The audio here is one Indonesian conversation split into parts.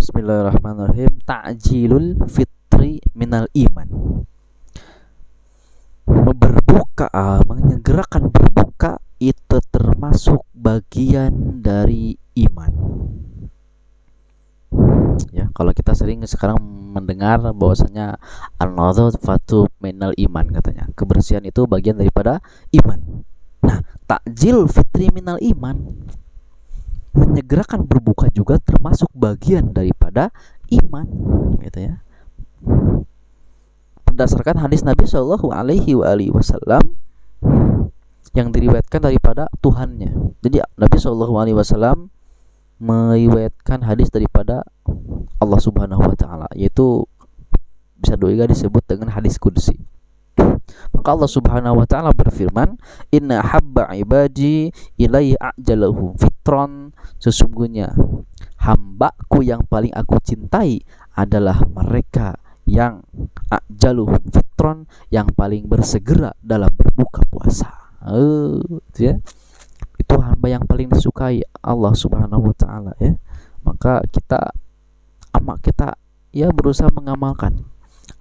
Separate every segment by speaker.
Speaker 1: Bismillahirrahmanirrahim. Ta'jilul fitri minal iman. Menyegerakan berbuka itu termasuk bagian dari iman. Ya, kalau kita sering sekarang mendengar bahwasanya an-nadhafatu minal iman, katanya kebersihan itu bagian daripada iman. Nah, takjil fitri minal iman, menyegerakan berbuka juga termasuk bagian daripada iman, gitu ya. Berdasarkan hadis Nabi Shallallahu Alaihi Wasallam yang diriwayatkan daripada Tuhannya. Jadi Nabi Shallallahu Alaihi Wasallam meriwayatkan hadis daripada Allah Subhanahu Wa Taala, yaitu bisa juga disebut dengan hadis qudsi. Maka Allah Subhanahu Wa Taala berfirman, Inna habba ibadi ilayya ajalahu fitron. Sesungguhnya hambaku yang paling aku cintai adalah mereka yang ajaluhum fitron, yang paling bersegera dalam berbuka puasa. Itu ya, itu hamba yang paling disukai Allah Subhanahu Wa Taala, ya. Maka kita ya berusaha mengamalkan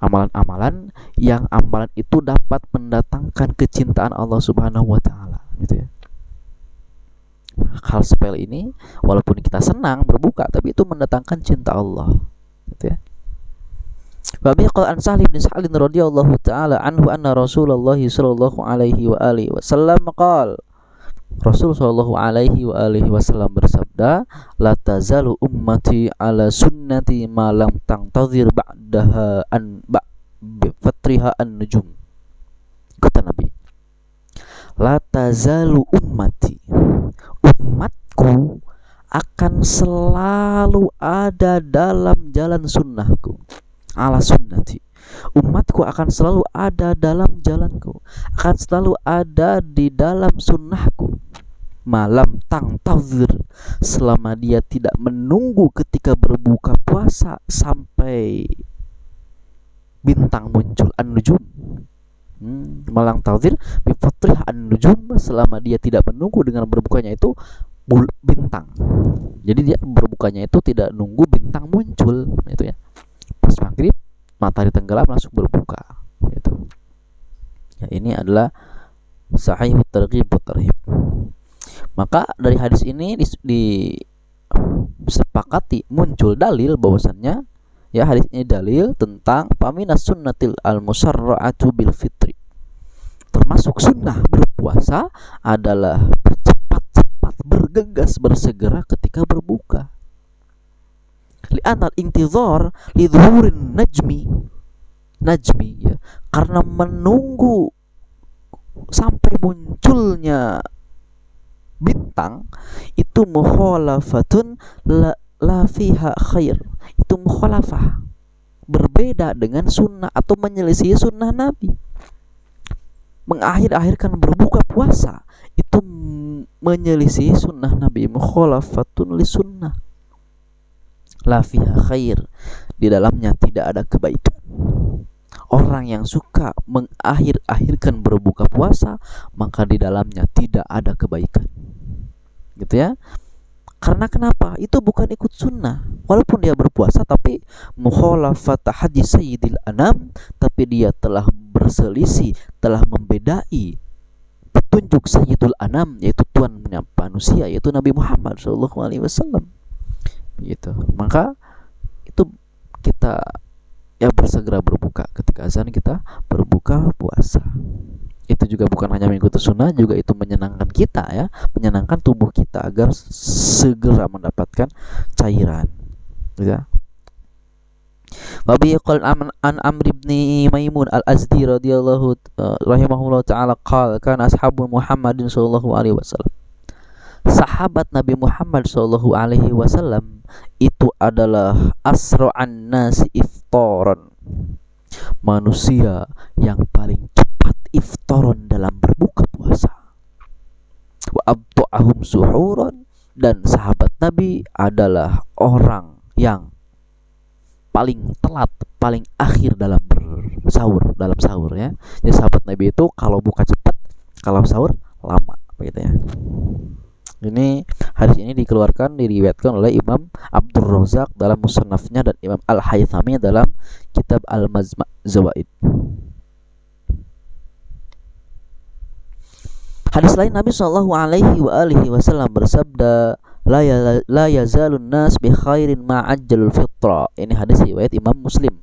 Speaker 1: amalan-amalan yang amalan itu dapat mendatangkan kecintaan Allah Subhanahu Wa Taala, gitu ya. Hal sepele ini walaupun kita senang berbuka, tapi itu mendatangkan cinta Allah, gitu ya. Wa biqal an Sa'd bin Sa'd radhiyallahu taala anhu anna Rasulullah sallallahu alaihi wa alihi wasallam qala, Rasul sallallahu alaihi wa alihi wasallam bersabda, la tazalu ummati ala sunnati ma lam tantazir ba'daha an fatriha an-nujum. Kata Nabi, la tazalu ummati, umatku akan selalu ada dalam jalan sunnahku. Ala sunnati, umatku akan selalu ada dalam jalanku, akan selalu ada di dalam sunnahku. Malam tangtazir, selama dia tidak menunggu ketika berbuka puasa sampai bintang muncul, an-nujum. Malang tazir bi fatrih an-nujum, selama dia tidak menunggu dengan berbukanya itu bintang. Jadi dia berbukanya itu tidak nunggu bintang muncul, itu ya. Pas maghrib matahari tenggelam langsung berbuka, gitu. Ya, ini adalah sahih targhib wa tarhib. Maka dari hadis ini disepakati muncul dalil bahwasannya, ya, hadis ini dalil tentang paminas sunnatil al-musarra'atu bil fitri. Termasuk sunnah berpuasa adalah bercepat-cepat, bergegas, bersegera ketika berbuka. Li'anal intizar lidhurin najmi, ya, karena menunggu sampai munculnya bintang itu mukhalafatun la fiha khair, itu mukhalafah, berbeda dengan sunnah atau menyelisih sunnah Nabi. Mengakhir-akhirkan berbuka puasa itu menyelisih sunnah Nabi, mukhalafatun li sunnah, la fiha khair, di dalamnya tidak ada kebaikan. Orang yang suka mengakhir-akhirkan berbuka puasa, maka di dalamnya tidak ada kebaikan, gitu ya. Karena kenapa? Itu bukan ikut sunnah. Walaupun dia berpuasa, tapi mukhalafat hadis sayyidil anam, tapi dia telah berselisih, telah membedai petunjuk sayyidul anam, yaitu Tuhan manusia, yaitu Nabi Muhammad sallallahu alaihi wasallam, gitu. Maka itu kita ya bersegera berbuka ketika azan, kita berbuka puasa. Itu juga bukan hanya mengikuti sunnah, juga itu menyenangkan kita, ya, menyenangkan tubuh kita agar segera mendapatkan cairan, ya. Wa bi qal an Amr ibn Maimun al-Azdi radhiyallahu rahimahullah taala qala kana ashabu Muhammadin sallallahu alaihi wasallam, sahabat Nabi Muhammad sallallahu alaihi wasallam itu adalah asra'an nasi iftaran, manusia yang paling cepat iftaran dalam berbuka puasa. Wa abta'ahum suhuran, dan sahabat Nabi adalah orang yang paling telat, paling akhir dalam sahur, ya. Jadi sahabat Nabi itu kalau buka cepat, kalau sahur lama, begitu ya. Ini hadis ini diriwayatkan oleh Imam Abdur Razak dalam Musannafnya dan Imam Al-Haythami dalam kitab Al-Majma' Zawaid. Hadis lain Nabi Shallallahu Alaihi Wasallam bersabda, la yazalun nas bi khairin ma ajjalul fitra. Ini hadis riwayat Imam Muslim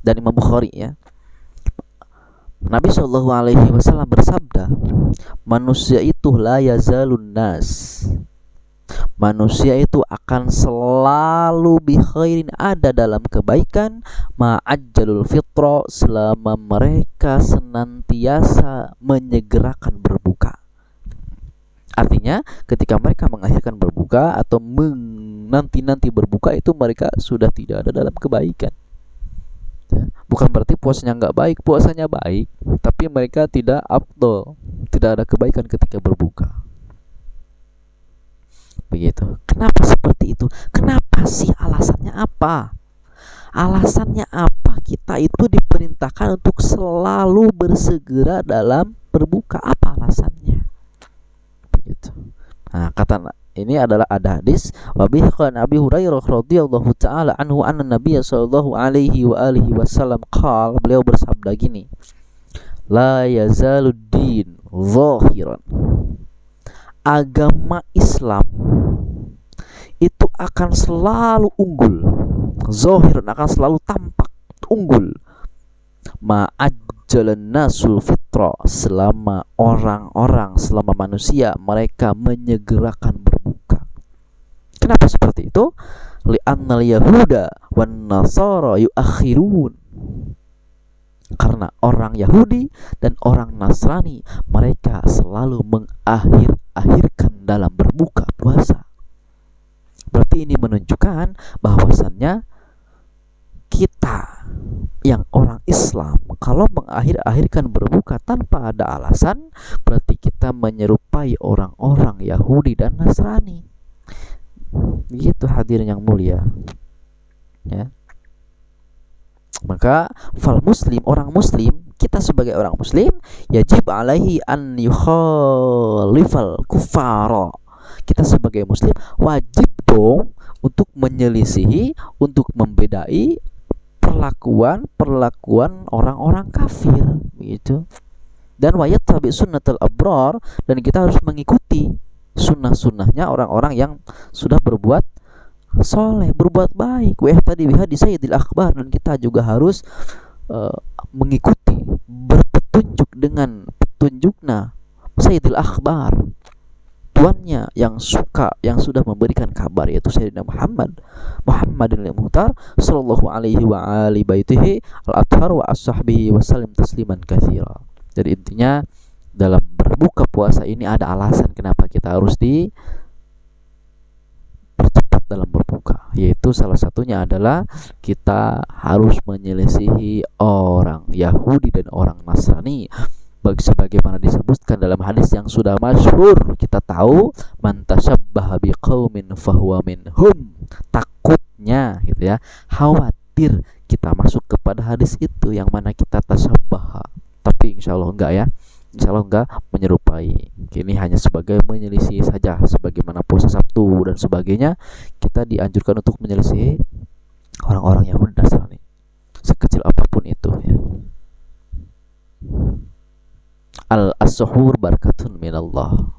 Speaker 1: dan Imam Bukhari ya. Nabi Shallallahu Alaihi Wasallam bersabda, manusia itu la yazalun nas. Manusia itu akan selalu bi khairin, ada dalam kebaikan, ma'ajjalul fitra, selama mereka senantiasa menyegerakan berbuka. Artinya ketika mereka mengakhirkan berbuka atau nanti berbuka itu mereka sudah tidak ada dalam kebaikan ya. Bukan berarti puasanya nggak baik, puasanya baik, tapi mereka tidak afdol, tidak ada kebaikan ketika berbuka. Begitu. Kenapa seperti itu? Kenapa sih? Alasannya apa? Alasannya apa kita itu diperintahkan untuk selalu bersegera dalam berbuka? Apa alasannya? Begitu. Nah, kata ini adalah ada hadis wa bihi qala Abi Hurairah radhiyallahu taala anhu anna Nabiy sallallahu alaihi wasallam qala, beliau bersabda gini, la yazaluddin zahiran, agama Islam itu akan selalu unggul, zahiran akan selalu tampak unggul, ma'ajjalan nasul fitra, selama orang-orang, selama manusia mereka menyegerakan berbuka. Kenapa seperti itu? Li'annal yahuda wan nasara yuakhirun, karena orang Yahudi dan orang Nasrani mereka selalu mengakhirkan dalam berbuka puasa. Berarti ini menunjukkan bahwasannya kita yang orang Islam kalau mengakhirkan berbuka tanpa ada alasan, berarti kita menyerupai orang-orang Yahudi dan Nasrani. Begitu hadirin yang mulia ya. Maka fal muslim, orang muslim, kita sebagai orang muslim yajib alaihi an yukhalifal kufara. Kita sebagai muslim wajib dong untuk menyelisihi, untuk membedai perlakuan orang-orang kafir begitu. Dan wayat tabi sunnatul abrar, dan kita harus mengikuti sunnah-sunnahnya orang-orang yang sudah berbuat soleh, berbuat baik. Wa tadi biha di sayyidil akhbar, dan kita juga harus mengikuti, berpetunjuk dengan petunjuknya sayyidil akhbar, tuannya yang sudah memberikan kabar, yaitu Sayyidina Muhammadin al-Muhtar sallallahu alaihi wa ali baitihi al-athhar wa ashabihi wasallim tasliman katsira. Jadi intinya dalam berbuka puasa ini ada alasan kenapa kita harus dipercepat dalam berbuka, yaitu salah satunya adalah kita harus menyelisihi orang Yahudi dan orang Nasrani. Sebagaimana disebutkan dalam hadis yang sudah masyhur, kita tahu man tasyabbaha biqaumin fahuwa minhum. Takutnya gitu ya, khawatir kita masuk kepada hadis itu yang mana kita tasyabbaha, tapi insyaallah enggak ya, insyaallah enggak menyerupai. Ini hanya sebagai menyelisih saja, sebagaimana puasa Sabtu dan sebagainya, kita dianjurkan untuk menyelisih orang-orang Yahudi dan Nasrani sekecil apapun itu ya. Al-as-suhur barakatun minallah.